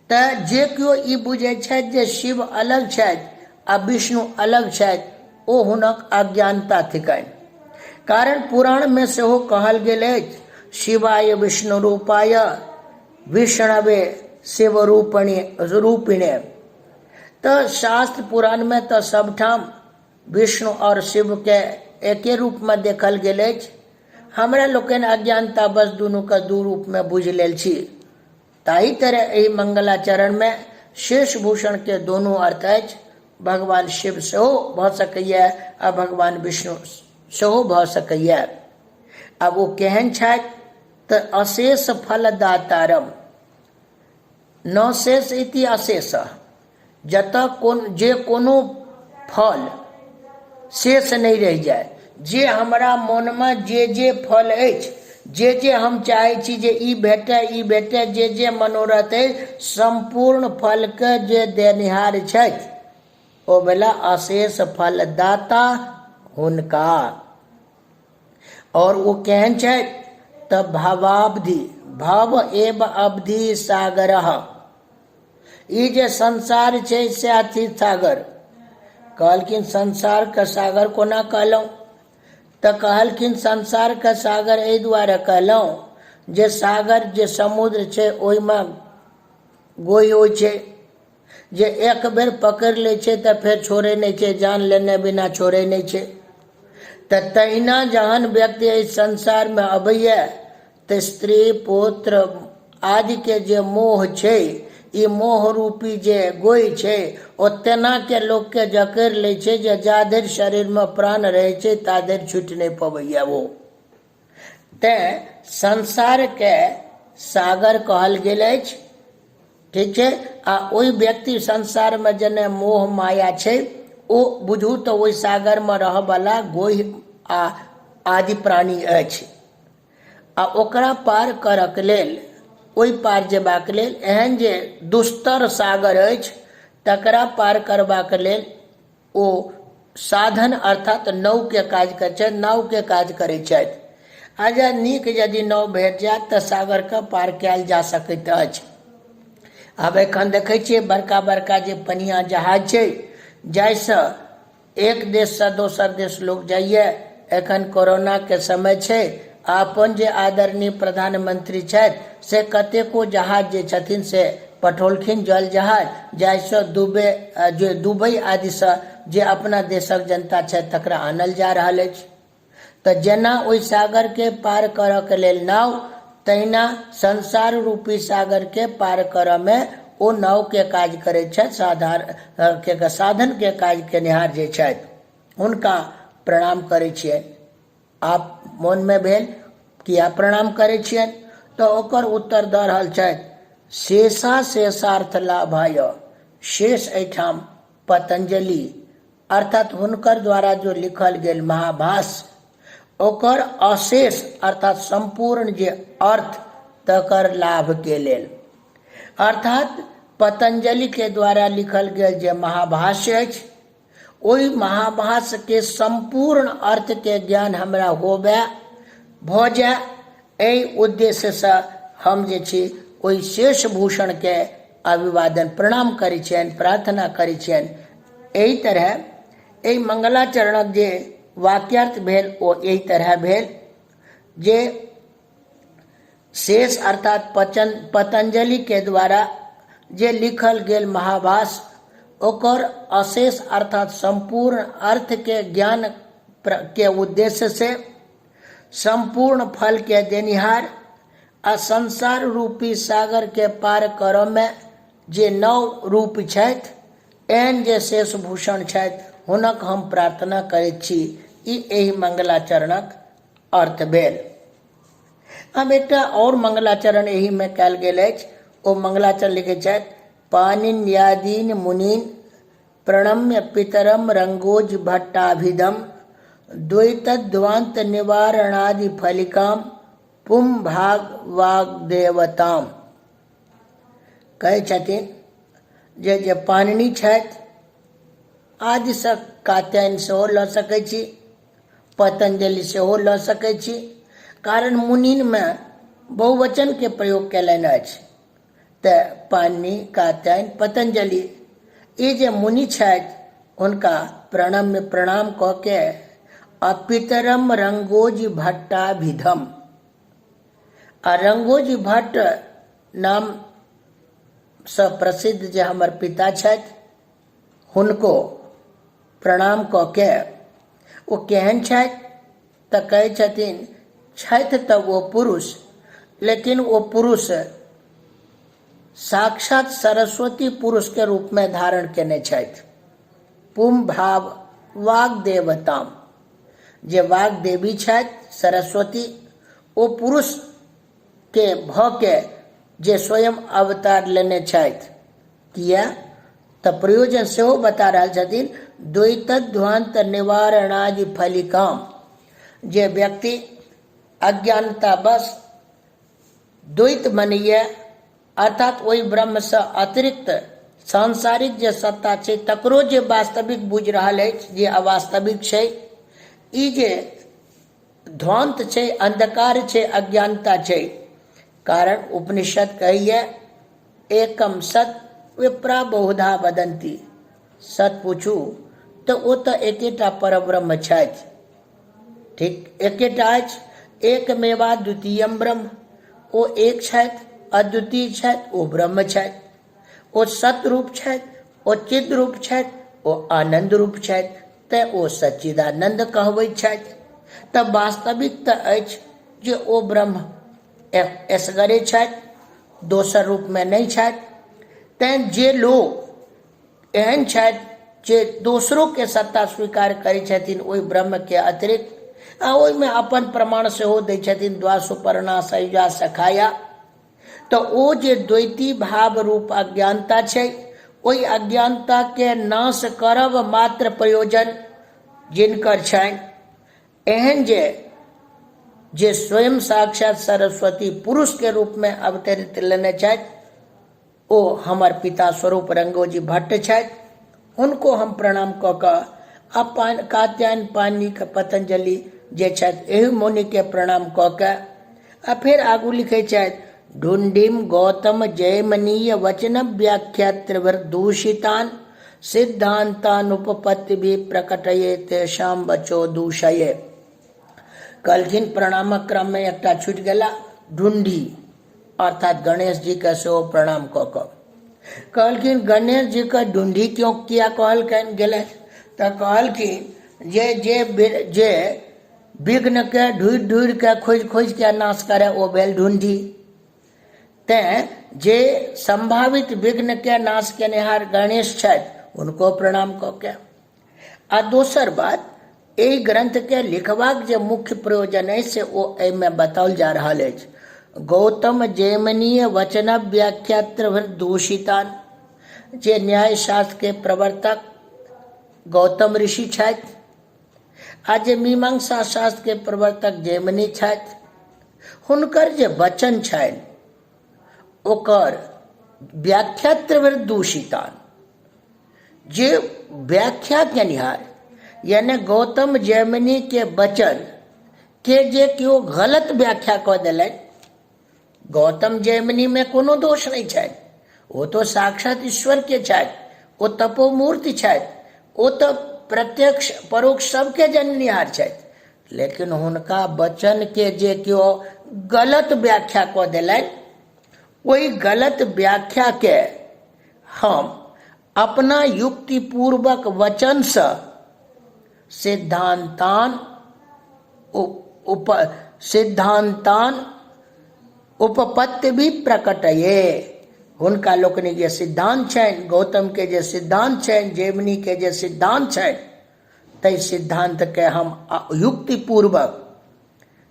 तऽ जे केओ ई बुझै छथि जे शिव अलग छथि आ विष्णु अलग छथि, ओ हुनक अज्ञानता थिकनि। कारण पुराण में सेहो कहल गेल अछि, शिवाय विष्णु रूपाय विष्णवे शिव रूपिणे। तो शास्त्र पुराण में तो सबठाम विष्णु और शिव के एके रूप में देखल गेल अछि। हमरा लोकनि अज्ञानता बस दुनू के दू रूप में बुझ लेल छी। ताही तरह एहि मंगलाचरण में शेषभूषण के दोनों अर्थ अछि। भगवान शिव सेहो भऽ सकैया आ भगवान विष्णु सेहो भऽ सकैया। आब ओ केहन छथि तऽ अशेष फलदातारम, न शेष इति अशेष, जतऽ जे कोनो फल शेष नहीं रह जाए। जे हमरा मन में जे फल अछि, जे हम चाहे छी जे ई भेटै, जे मनोरथ अछि, संपूर्ण फल के जे देनिहार छथि ओ भेला अशेष फलदाता हुनका। और वो केहन छथि तऽ भावाब्धि, भव एव अवधि सागरः। ई जे संसार छै से अथी सागर कहलखिन। संसार के सागर कोना कहलहुँ तऽ कहलखिन संसार के सागर एहि दुआरे कहलहुँ जे सागर जे समुद्र छै ओहिमे गोई होइ छै, जे एक बेर पकड़ि लै छै तऽ फेर छोड़े नहीं छै, जान लेने बिना छोड़े नहीं छै। तऽ तहिना जहन व्यक्ति एहि संसार में अबैया तऽ स्त्री पुत्र आदि के जे मोह छै, ई मोह रूपी जे गोई छै, ओ तेना के लोक के जकड़ि लै छै जे जा धरि शरीर में प्राण रहै छै ता धरि छूटि नहीं पबैया वो। तें संसार के सागर कहल गेल अछि, ठीक छै। आ ओहि व्यक्ति संसार में जने मोह माया छै, ओ बुझू तऽ ओहि सागर में रहऽ वाला गोहि आ आदि प्राणी अछि। आ ओकरा पार करक लेल, ओहि पार जेबाक लेल एहन जे दुस्तर सागर अछि तकरा पार करबाक लेल ओ साधन अर्थात नाव के काज करै छथि, नाव के काज करै छथि। आ जे नीक यदि नाव भेट जायत तऽ सागर के पार कयल जा सकैत अछि। आब एखन देखै छियै बड़का बड़का जे पनिया जहाज छै, जाहिसँ एक देश से दोसर देश लोग जाइए। एखन कोरोना के समय छै, अपन जे आदरणीय प्रधानमंत्री छथि से कतेको जहाज जे छथिन से पठौलखिन, जल जहाज, जाहिसँ दुबई आदि से जे अपना देशक जनता छथि तकरा आनल जा रहल अछि। तऽ जेना ओहि सागर के पार करऽ के लेल नाव, तहिना संसार रूपी सागर के पार करऽ में ओ नाव के काज करै छथि। साधन के काज केनिहार जे छथि हुनका प्रणाम करै छियनि। आप मोन में भेल किया प्रणाम करै छियनि तऽ ओकर उत्तर दऽ रहल छथि, शेषा शेषार्थ लाभाय। शेष एहिठाम पतंजलि अर्थात हुनकर द्वारा जो लिखल गेल महाभाष्य, ओकर अशेष अर्थात संपूर्ण जे अर्थ तकर लाभ के लेल, अर्थात पतंजलि के द्वारा लिखल गेल जे महाभाष्य अछि, ओहि महाभाष्य के संपूर्ण अर्थ के ज्ञान हमरा भऽ जाय, एहि उद्देश्य से हम जे छी ओहि शेषभूषण के अभिवादन प्रणाम करै छियनि, प्रार्थना करै छियनि। एहि तरह एहि मंगलाचरणक जे वाक्यार्थ भेल ओ एहि तरह भेल जे शेष अर्थात पतंजलि के द्वारा जे लिखल गेल महाभाष्य, ओकर अशेष अर्थात संपूर्ण अर्थ के ज्ञान के उद्देश्य से संपूर्ण फल के देनिहार आ संसार रूपी सागर के पार करऽ में जे नव रूप छथि, एहन जे शेषभूषण छथि हुनक हम प्रार्थना करैत छी ई एहि मंगलाचरणक अर्थ भेल। अब एकटा और मंगलाचरण एहि में कयल गेल अछि। ओ मंगलाचरण लिखै छथि, पाणिन्यादीन मुनीन प्रणम्य पितरम रंगोज भट्टाभिधम द्वैतध्वांत निवारणादि फलिकाम पुम भाग वाग्देवताम। कहै छथिन जे पाणिनि छथि, आदिसँ कात्यायन सेहो लऽ सकै छी, पतंजलि सेहो लऽ सकै छी, कारण मुनिनमे बहुवचनके प्रयोग कयलनि अछि। तऽ पाणिनि, कात्यायन, पतंजलि ई जे मुनि छथि हुनका प्रणम्य प्रणाम कऽ के आ पितरम रंगोज भट्टाभिधम, आ रंगोज भट्ट नामसँ प्रसिद्ध जे हमर पिता छथि हुनको प्रणाम कऽ के ओ केहन छथि तऽ कहै छथिन छथि तऽ ओ पुरुष, लेकिन ओ पुरुष साक्षात सरस्वती पुरुष के रूप में धारण केने छथि। पुम भाव वाग्देवताम, जे वाग्देवी छथि सरस्वती, ओ पुरुष के भऽ के जे स्वयं अवतार लेने छथि। किया तऽ प्रयोजन सेहो बता रहल छथिन, द्वैतध्वांत निवारणादि फलिकाम, जे व्यक्ति अज्ञानता बस द्वैत मनैया, अर्थात ओहि ब्रह्मसँ अतिरिक्त सांसारिक जे सत्ता छै तकरो जे वास्तविक बुझि रहल अछि जे अवास्तविक छै, ई जे ध्वांत छै, अंधकार छै, अज्ञानता छै। कारण उपनिषद कहैया एकम सत विप्रा बहुधा वदंती, सत पूछू तऽ ओ तऽ एकेटा परब्रह्म छथि। ठीक, एकेटा अछि, एकमेवा द्वितीयम ब्रह्म, ओ एक छथि, अद्वितीय छथि, ओ ब्रह्म छथि, ओ सत रूप छथि, ओ चिद रूप छथि, ओ आनंद रूप छथि, तऽ ओ सच्चिदानंद कहबैत छथि। तऽ वास्तविक तऽ अछि जे ओ ब्रह्म असगरे छथि, दोसर रूपमे नहि छथि। तैं जे लोग एहन छथि जे दोसरों के सत्ता स्वीकार करै छथिन ओहि ब्रह्म के अतिरिक्त, आ ओहिमे अपन प्रमाण सेहो दै छथिन, द्वा सुपर्णा सयुजा सखाया, तऽ ओ जे द्वैती भाव रूप अज्ञानता छै, ओहि अज्ञानता के नाश करब मात्र प्रयोजन जिनकर छनि, एहन जे स्वयं साक्षात सरस्वती पुरुष के रूप में अवतरित लेने छथि, ओ हमर पिता स्वरूप रंगोजी भट्ट छथि। हुनको हम प्रणाम कऽ कऽ आ कात्यायन, पाणिनि, पतंजलि जे छथि एहि मुनि के प्रणाम कऽ के आ फेर आगू लिखै छथि, ढूंढिम गौतम जयमनीय वचन व्याख्या त्रिवृदूषितान सिद्धांतान उपपत्ति भी प्रकटये तेषाम बचो दूषये। कहलखिन प्रणामक क्रम में एकटा छूटि गेला, ढूंढी अर्थात गणेश जी के सेहो प्रणाम कऽ कऽ कहलखिन गणेश जी के ढूंढी क्यों किया कहलखिन गेलै तऽ कहलखिन जे विघ्न के ढूंढ ढूंढ के खोज खोज के नाश करे ओ भेल ढूंढी। तैं जे संभावित विघ्न के नाश केनिहार गणेश छथि हुनको प्रणाम कऽ के आ दोसर बात एहि ग्रंथ के लिखबाक जे मुख्य प्रयोजन अछि से ओ एहिमे बताओल जा रहल अछि। गौतम जैमिनीय वचन व्याख्या त्रिवृदूषितान, जे न्याय शास्त्र के प्रवर्तक गौतम ऋषि छथि आ जे मीमांसा शास्त्र के प्रवर्तक जैमिनी छथि, हुनकर जे वचन छनि ओकर व्याख्या त्रिवृदूषितान, जे व्याख्या केनिहार यानी गौतम जैमिनी के वचन के जे केओ गलत व्याख्या कऽ देलनि, गौतम जैमिनी में कोनो दोष नहीं छनि, वो तो साक्षात ईश्वर के छथि, वो तपोमूर्ति छथि, वो तो प्रत्यक्ष परोक्ष सबके जननिहार छथि, लेकिन हुनका वचन के जे केओ गलत व्याख्या कऽ देलनि, ओहि गलत व्याख्या के हम अपना युक्तिपूर्वक वचन से सिद्धांतान उपपत्ति भी प्रकटये, हुनका लोकनिक जे सिद्धांत छनि, गौतम के जे सिद्धांत छनि, जैमिनी के जे सिद्धांत छनि, तै सिद्धांत के हम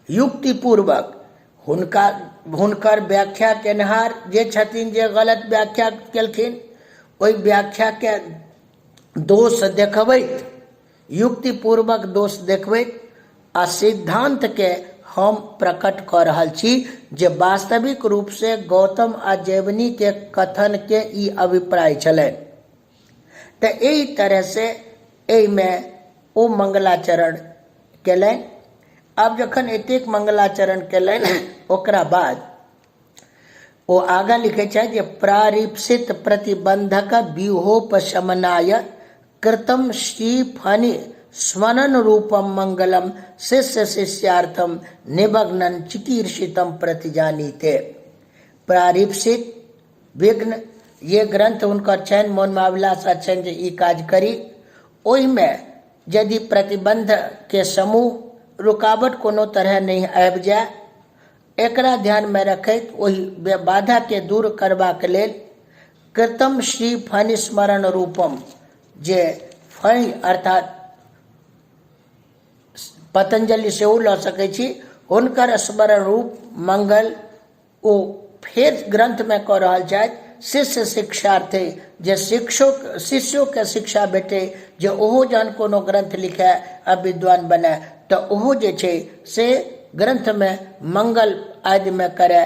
युक्तिपूर्वक हुनकर व्याख्या केनहार जे छथिन, जे गलत व्याख्या केलखिन, ओहि व्याख्या के दोष देखबैत, युक्तिपूर्वक दोष देखबैत आ सिद्धांत के हम प्रकट कर रहल छी जे वास्तविक रूप से गौतम आ जैमिनी के कथन के ई अभिप्राय छलनि। तो एहि तरह से एहिमे ओ मंगलाचरण केलनि। अब जखन एतेक मंगलाचरण केलनि ओकरा बाद ओ आगा लिखे छै जे प्रारिप्सित प्रतिबंधक व्यूहोपशमनाय कृतम श्री फणि स्मरण रूपम मंगलम शिष्य शिष्यार्थम निमग्नन चिकीर्षितम प्रतिजानीते। प्रारिप्सित विघ्न ये ग्रंथ हुनकर छनि, मोन में अभिलाषा छनि जे ई काज करी। ओहिमे यदि प्रतिबंध के समूह रुकावट कोनो तरह नहीं आबि जाय, एकरा ध्यान में रखैत ओहि बाधा के दूर करबाक लेल कृतम श्री फणि स्मरण रूपम, जे फणि अर्थात पतंजलि से लऽ सकै छी, हुनकर स्मरण रूप मंगल ओ फेर ग्रंथ में कऽ रहल छथि। शिष्य शिक्षार्थी, जे शिष्यों के शिक्षा भेटे, जे ओहो जहन कोनो ग्रंथ लिखे आ विद्वान बने तो ओहो जे छै से ग्रंथ में मंगल आदि में करे,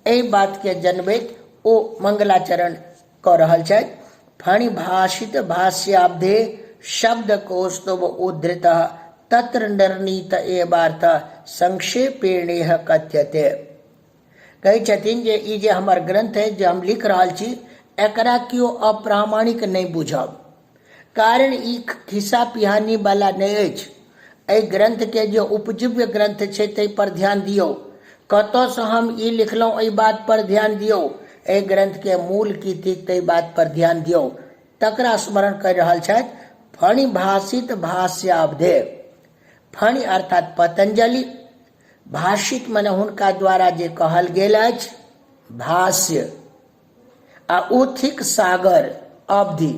एहि बात के जनबैत ओ मंगलाचरण कऽ रहल छथि। फणि भाषित भाष्याब्धे शब्द कौस्तुभ उद्धृत तत्र निर्णीत एवार्थ संक्षेपेणेह कथ्यते। कहै छथिन जे ई जे हमर ग्रंथ है, जे हम लिख रहल छी, एकरा कियो अप्रामाणिक नहीं बुझब, कारण ई खिस्सा पिहानी वाला नहीं अछि। एहि ग्रंथ के जे उपजीव्य ग्रंथ छै तै पर ध्यान दियौ, कतऽ सँ हम ई लिखलहुँ एहि बात पर ध्यान दियौ, एहि ग्रंथ के मूल की थिक तै बात पर ध्यान दियौ। तकरा स्मरण कर रहल छथि। फणि भाषित भाष्याब्धे, फणि अर्थात पतंजलि, भाषित मने हुनका द्वारा जे कहल गेल अछि भाष्य, आ ओ थिक सागर अवधि,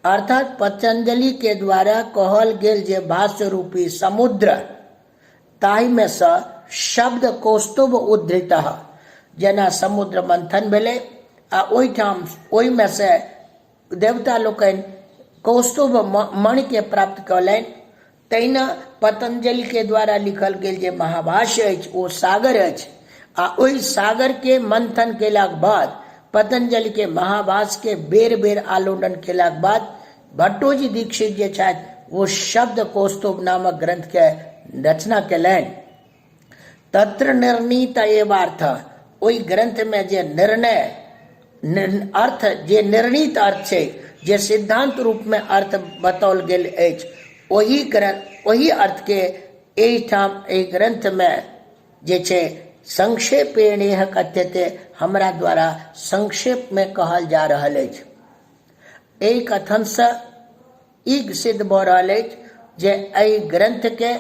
अर्थात पतंजलि के द्वारा कहल गेल जे भाष्य रूपी समुद्र, ताहि में सँ शब्द कौस्तुभ उद्धृत, जेना समुद्र मंथन भेलै आ ओहिठाम ओहिमे से देवता लोकनि कौस्तुभ मणि के प्राप्त कयलनि, तहिना पतंजलि के द्वारा लिखल गेल जे महाभाष्य अछि ओ सागर अछि, आ ओहि सागर के मंथन केलाक बाद, पतंजलि के महाभाष्य के बेर बेर आलोडन केलाक बाद भट्टोजी दीक्षित जे छथि वो शब्द कौस्तुभ नामक ग्रंथ के रचना केलनि। तत्र निर्णीत एवार्थ, ओहि ग्रंथ में जे निर्णय अर्थ, जे निर्णीत अर्थ छै, जे सिद्धांत रूप में अर्थ बताओल गेल अछि, ओही अर्थ के एहिठाम एहि ग्रंथ में जे छै संक्षेपेणेह कथ्यते, हमरा द्वारा संक्षेप में कहल जा रहल अछि। एहि कथन से ई सिद्ध भऽ रहल अछि जे एहि ग्रंथ के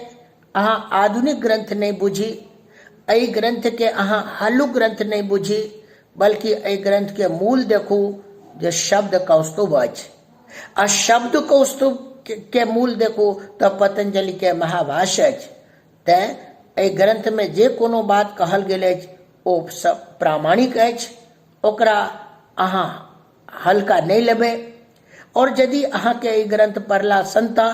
अहाँ आधुनिक ग्रंथ नहीं बुझी, एहि ग्रंथ के अहाँ हल्लुक ग्रंथ नहीं बुझी, बल्कि एहि ग्रंथ के मूल देखू जे शब्द कौस्तुभ अछि, आ शब्द कौस्तुभ के मूल देखू तो पतंजलि के महाभाष्य अछि। तैं एहि ग्रंथ में जे कोनो बात कहल गेल अछि ओ सब प्रामाणिक अछि, ओकरा अहाँ हल्का नहीं लेबै। और यदि अहाँ के एहि ग्रंथ पढ़ला संता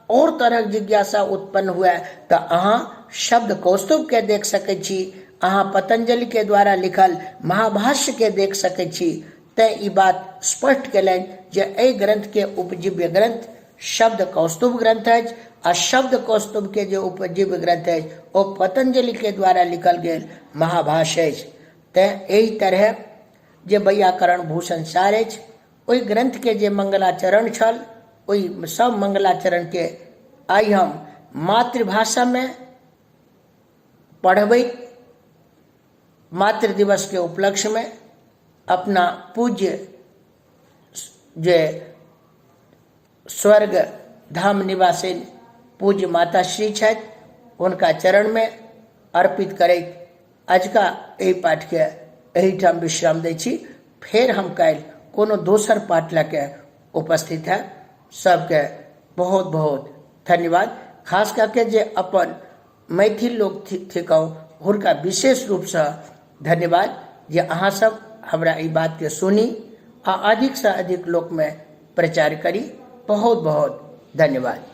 और तरह जिज्ञासा उत्पन्न हुए तो अहाँ शब्द कौस्तुभ के देख सकै छी, अहाँ पतंजलि के द्वारा लिखल महाभाष्य के देख सकै छी। तैं ई बात स्पष्ट केलनि जे एहि ग्रंथ के उपजीव्य ग्रंथ शब्द कौस्तुभ ग्रंथ अछि, आ शब्द कौस्तुभ के जो उपजीव्य ग्रंथ अछि ओ पतंजलि के द्वारा लिखल गेल महाभाष्य अछि। तैं एहि तरह जे वैयाकरण भूषण सार अछि, ओहि ग्रंथ के जे मंगलाचरण छल, ओहि सब मंगलाचरण के आइ हम मातृभाषा में पढ़बै। मातृ दिवस के उपलक्ष्य में अपना पूज्य जे स्वर्ग धाम निवासी पूज्य माता श्री छथि, उनका चरण में अर्पित करैत अजुका एहि पाठ के एहिठाम विश्राम दै छी। फेर हम काल्हि कोनो दोसर पाठ लऽ के उपस्थित है। सबके बहुत बहुत धन्यवाद। खास करके जे अपन मैथिल लोग थिकौ हुनका विशेष रूप से धन्यवाद जे अहाँ सब हमरा ई बात के सुनी आ अधिक से अधिक लोक में प्रचार करी। बहुत बहुत धन्यवाद।